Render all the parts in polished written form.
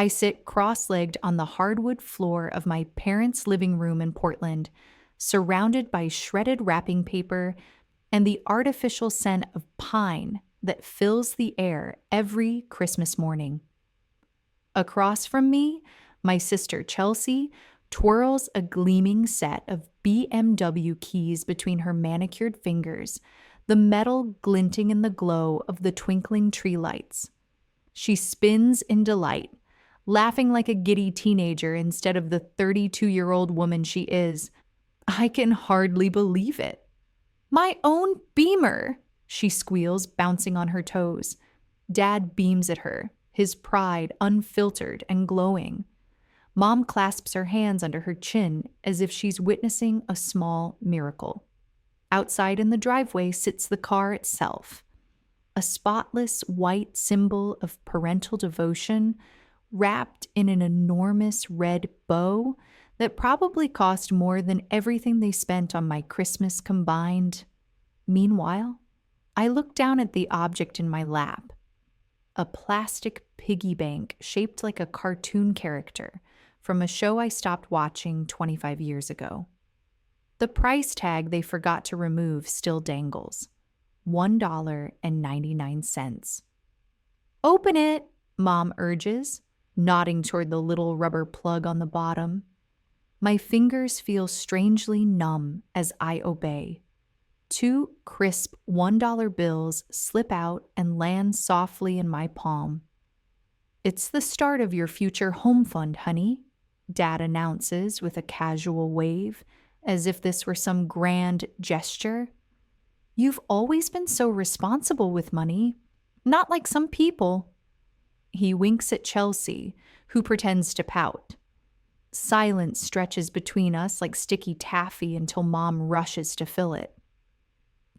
I sit cross-legged on the hardwood floor of my parents' living room in Portland, surrounded by shredded wrapping paper and the artificial scent of pine that fills the air every Christmas morning. Across from me, my sister Chelsea twirls a gleaming set of BMW keys between her manicured fingers, the metal glinting in the glow of the twinkling tree lights. She spins in delight, laughing like a giddy teenager instead of the 32-year-old woman she is. I can hardly believe it. My own Beamer, she squeals, bouncing on her toes. Dad beams at her, his pride unfiltered and glowing. Mom clasps her hands under her chin as if she's witnessing a small miracle. Outside in the driveway sits the car itself, a spotless white symbol of parental devotion wrapped in an enormous red bow that probably cost more than everything they spent on my Christmas combined. Meanwhile, I look down at the object in my lap, a plastic piggy bank shaped like a cartoon character from a show I stopped watching 25 years ago. The price tag they forgot to remove still dangles, $1.99. Open it, Mom urges, nodding toward the little rubber plug on the bottom. My fingers feel strangely numb as I obey. 2 crisp $1 bills slip out and land softly in my palm. It's the start of your future home fund, honey, Dad announces with a casual wave, as if this were some grand gesture. You've always been so responsible with money, not like some people. He winks at Chelsea, who pretends to pout. Silence stretches between us like sticky taffy until Mom rushes to fill it.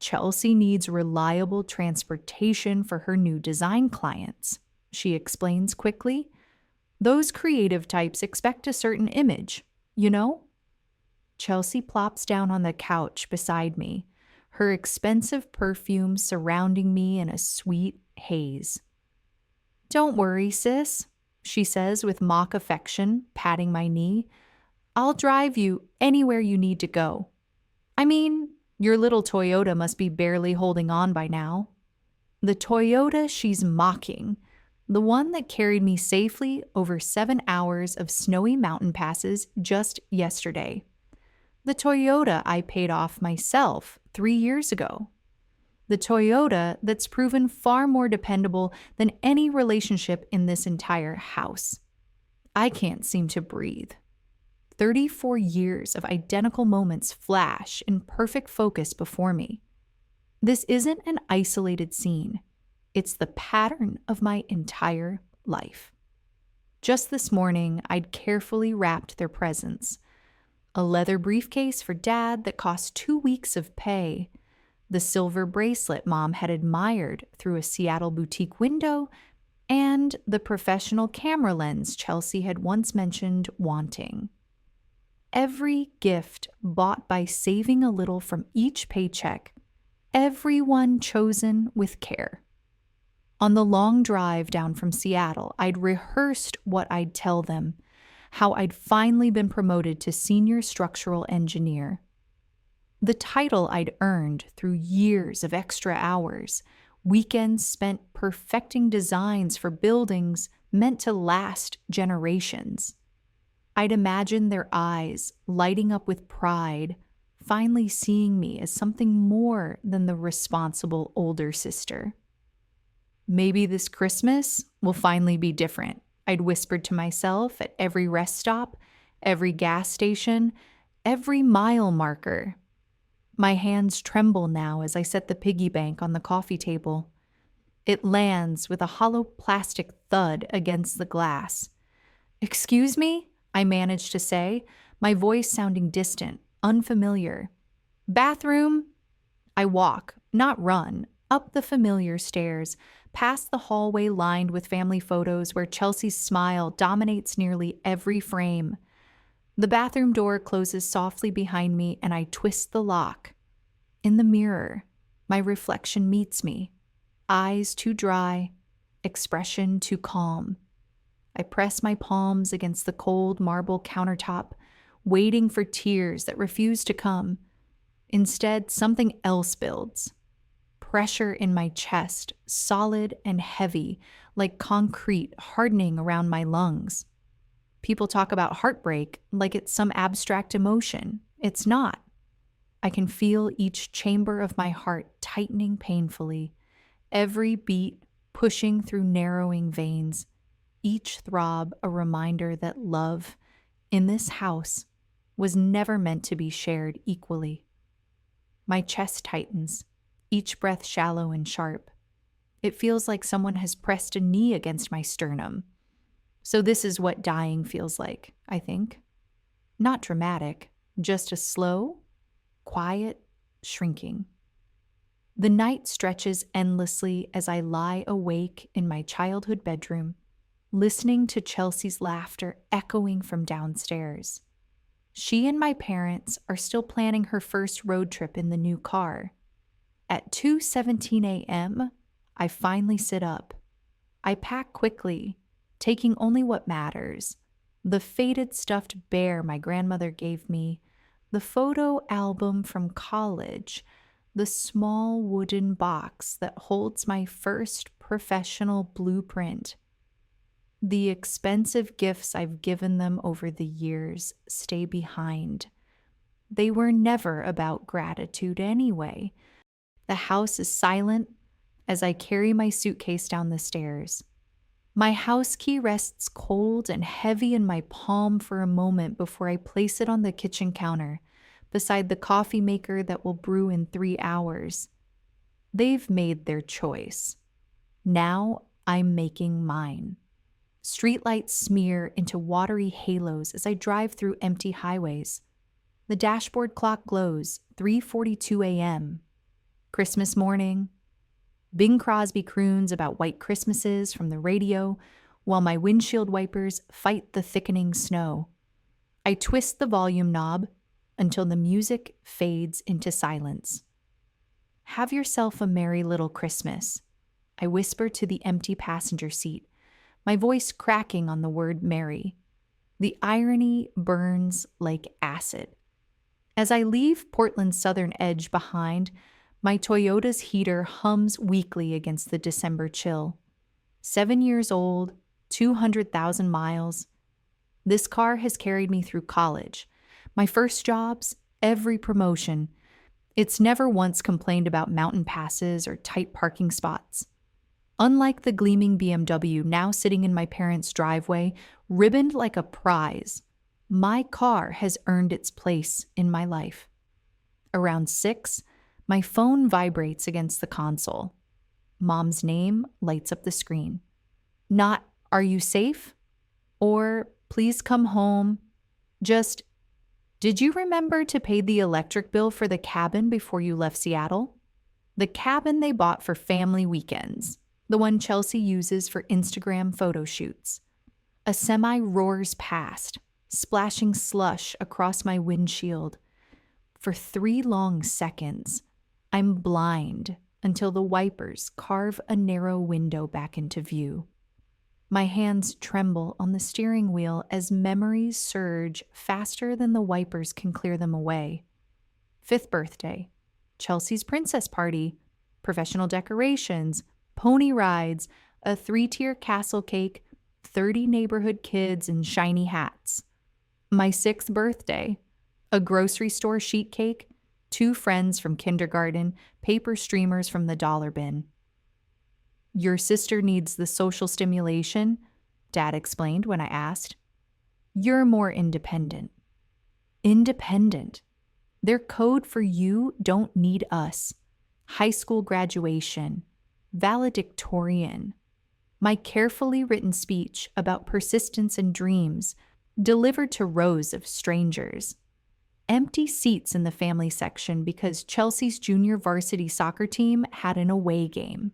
Chelsea needs reliable transportation for her new design clients, she explains quickly. Those creative types expect a certain image, you know? Chelsea plops down on the couch beside me, her expensive perfume surrounding me in a sweet haze. Don't worry, sis, she says with mock affection, patting my knee. I'll drive you anywhere you need to go. I mean, your little Toyota must be barely holding on by now. The Toyota she's mocking, the one that carried me safely over 7 hours of snowy mountain passes just yesterday. The Toyota I paid off myself 3 years ago. The Toyota that's proven far more dependable than any relationship in this entire house. I can't seem to breathe. 34 years of identical moments flash in perfect focus before me. This isn't an isolated scene. It's the pattern of my entire life. Just this morning, I'd carefully wrapped their presents. A leather briefcase for Dad that cost 2 weeks of pay, the silver bracelet Mom had admired through a Seattle boutique window, and the professional camera lens Chelsea had once mentioned wanting. Every gift bought by saving a little from each paycheck, every one chosen with care. On the long drive down from Seattle, I'd rehearsed what I'd tell them, how I'd finally been promoted to senior structural engineer. The title I'd earned through years of extra hours, weekends spent perfecting designs for buildings meant to last generations. I'd imagined their eyes lighting up with pride, finally seeing me as something more than the responsible older sister. Maybe this Christmas will finally be different, I'd whispered to myself at every rest stop, every gas station, every mile marker. My hands tremble now as I set the piggy bank on the coffee table. It lands with a hollow plastic thud against the glass. "Excuse me?" I manage to say, my voice sounding distant, unfamiliar. "Bathroom?" I walk, not run, up the familiar stairs, past the hallway lined with family photos where Chelsea's smile dominates nearly every frame. The bathroom door closes softly behind me and I twist the lock. In the mirror, my reflection meets me, eyes too dry, expression too calm. I press my palms against the cold marble countertop, waiting for tears that refuse to come. Instead, something else builds. Pressure in my chest, solid and heavy, like concrete hardening around my lungs. People talk about heartbreak like it's some abstract emotion. It's not. I can feel each chamber of my heart tightening painfully, every beat pushing through narrowing veins, each throb a reminder that love, in this house, was never meant to be shared equally. My chest tightens, each breath shallow and sharp. It feels like someone has pressed a knee against my sternum. So this is what dying feels like, I think. Not dramatic, just a slow, quiet shrinking. The night stretches endlessly as I lie awake in my childhood bedroom, listening to Chelsea's laughter echoing from downstairs. She and my parents are still planning her first road trip in the new car. At 2:17 a.m., I finally sit up. I pack quickly, taking only what matters: the faded stuffed bear my grandmother gave me, the photo album from college, the small wooden box that holds my first professional blueprint. The expensive gifts I've given them over the years stay behind. They were never about gratitude anyway. The house is silent as I carry my suitcase down the stairs. My house key rests cold and heavy in my palm for a moment before I place it on the kitchen counter, beside the coffee maker that will brew in 3 hours. They've made their choice. Now I'm making mine. Streetlights smear into watery halos as I drive through empty highways. The dashboard clock glows, 3:42 a.m. Christmas morning. Bing Crosby croons about white Christmases from the radio, while my windshield wipers fight the thickening snow. I twist the volume knob until the music fades into silence. Have yourself a merry little Christmas, I whisper to the empty passenger seat, my voice cracking on the word merry. The irony burns like acid. As I leave Portland's southern edge behind, my Toyota's heater hums weakly against the December chill. 7 years old, 200,000 miles. This car has carried me through college, my first jobs, every promotion. It's never once complained about mountain passes or tight parking spots. Unlike the gleaming BMW now sitting in my parents' driveway, ribboned like a prize, my car has earned its place in my life. Around 6, my phone vibrates against the console. Mom's name lights up the screen. Not, "Are you safe?" or "Please come home." Just, "Did you remember to pay the electric bill for the cabin before you left Seattle?" The cabin they bought for family weekends. The one Chelsea uses for Instagram photo shoots. A semi roars past, splashing slush across my windshield. For 3 long seconds, I'm blind until the wipers carve a narrow window back into view. My hands tremble on the steering wheel as memories surge faster than the wipers can clear them away. 5th birthday, Chelsea's princess party, professional decorations, pony rides, a 3-tier castle cake, 30 neighborhood kids in shiny hats. My 6th birthday, a grocery store sheet cake, 2 friends from kindergarten, paper streamers from the dollar bin. "Your sister needs the social stimulation," Dad explained when I asked. "You're more independent." Independent. Their code for you don't need us. High school graduation. Valedictorian. My carefully written speech about persistence and dreams, delivered to rows of strangers. Empty seats in the family section because Chelsea's junior varsity soccer team had an away game.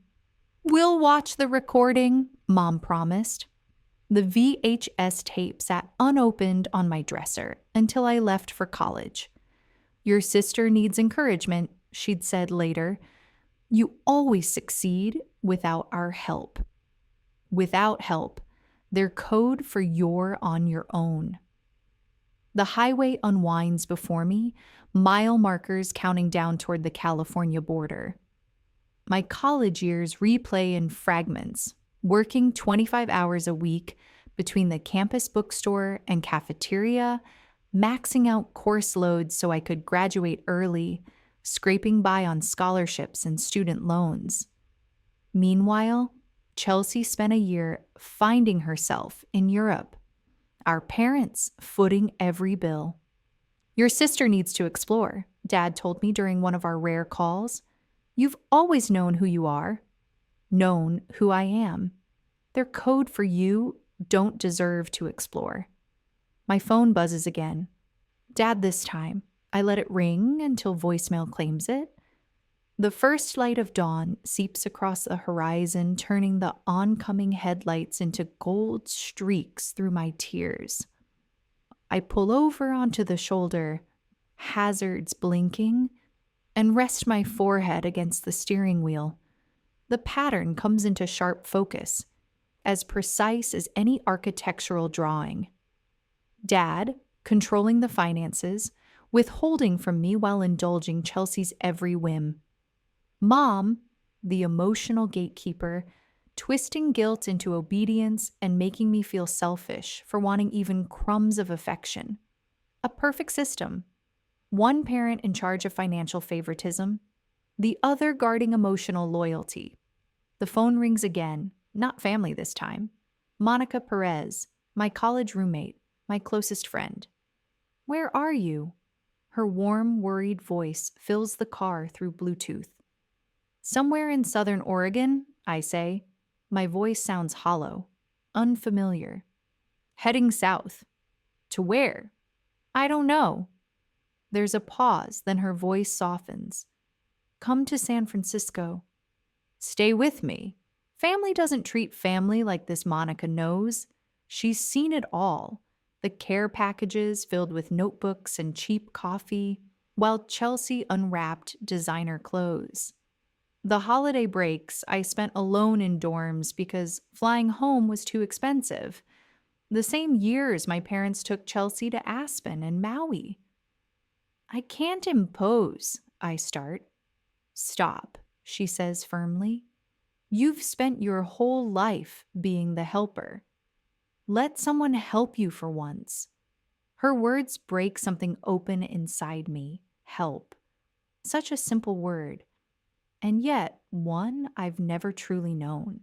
"We'll watch the recording," Mom promised. The VHS tape sat unopened on my dresser until I left for college. "Your sister needs encouragement," she'd said later. "You always succeed without our help." Without help, They're code for you're on your own. The highway unwinds before me, mile markers counting down toward the California border. My college years replay in fragments, working 25 hours a week between the campus bookstore and cafeteria, maxing out course loads so I could graduate early, scraping by on scholarships and student loans. Meanwhile, Chelsea spent a year finding herself in Europe, our parents footing every bill. Your sister needs to explore, Dad told me during one of our rare calls. You've always known who you are, known who I am. Their code for you don't deserve to explore. My phone buzzes again. Dad this time. I let it ring until voicemail claims it. The first light of dawn seeps across the horizon, turning the oncoming headlights into gold streaks through my tears. I pull over onto the shoulder, hazards blinking, and rest my forehead against the steering wheel. The pattern comes into sharp focus, as precise as any architectural drawing. Dad, controlling the finances, withholding from me while indulging Chelsea's every whim. Mom, the emotional gatekeeper, twisting guilt into obedience and making me feel selfish for wanting even crumbs of affection. A perfect system. One parent in charge of financial favoritism, the other guarding emotional loyalty. The phone rings again, not family this time. Monica Perez, my college roommate, my closest friend. Where are you? Her warm, worried voice fills the car through Bluetooth. Somewhere in southern Oregon, I say. My voice sounds hollow, unfamiliar. Heading south. To where? I don't know. There's a pause, then her voice softens. Come to San Francisco. Stay with me. Family doesn't treat family like this Monica knows. She's seen it all. The care packages filled with notebooks and cheap coffee, while Chelsea unwrapped designer clothes. The holiday breaks I spent alone in dorms because flying home was too expensive. The same years my parents took Chelsea to Aspen and Maui. I can't impose, I start. Stop, she says firmly. You've spent your whole life being the helper. Let someone help you for once. Her words break something open inside me. Help. Such a simple word. And yet, one I've never truly known.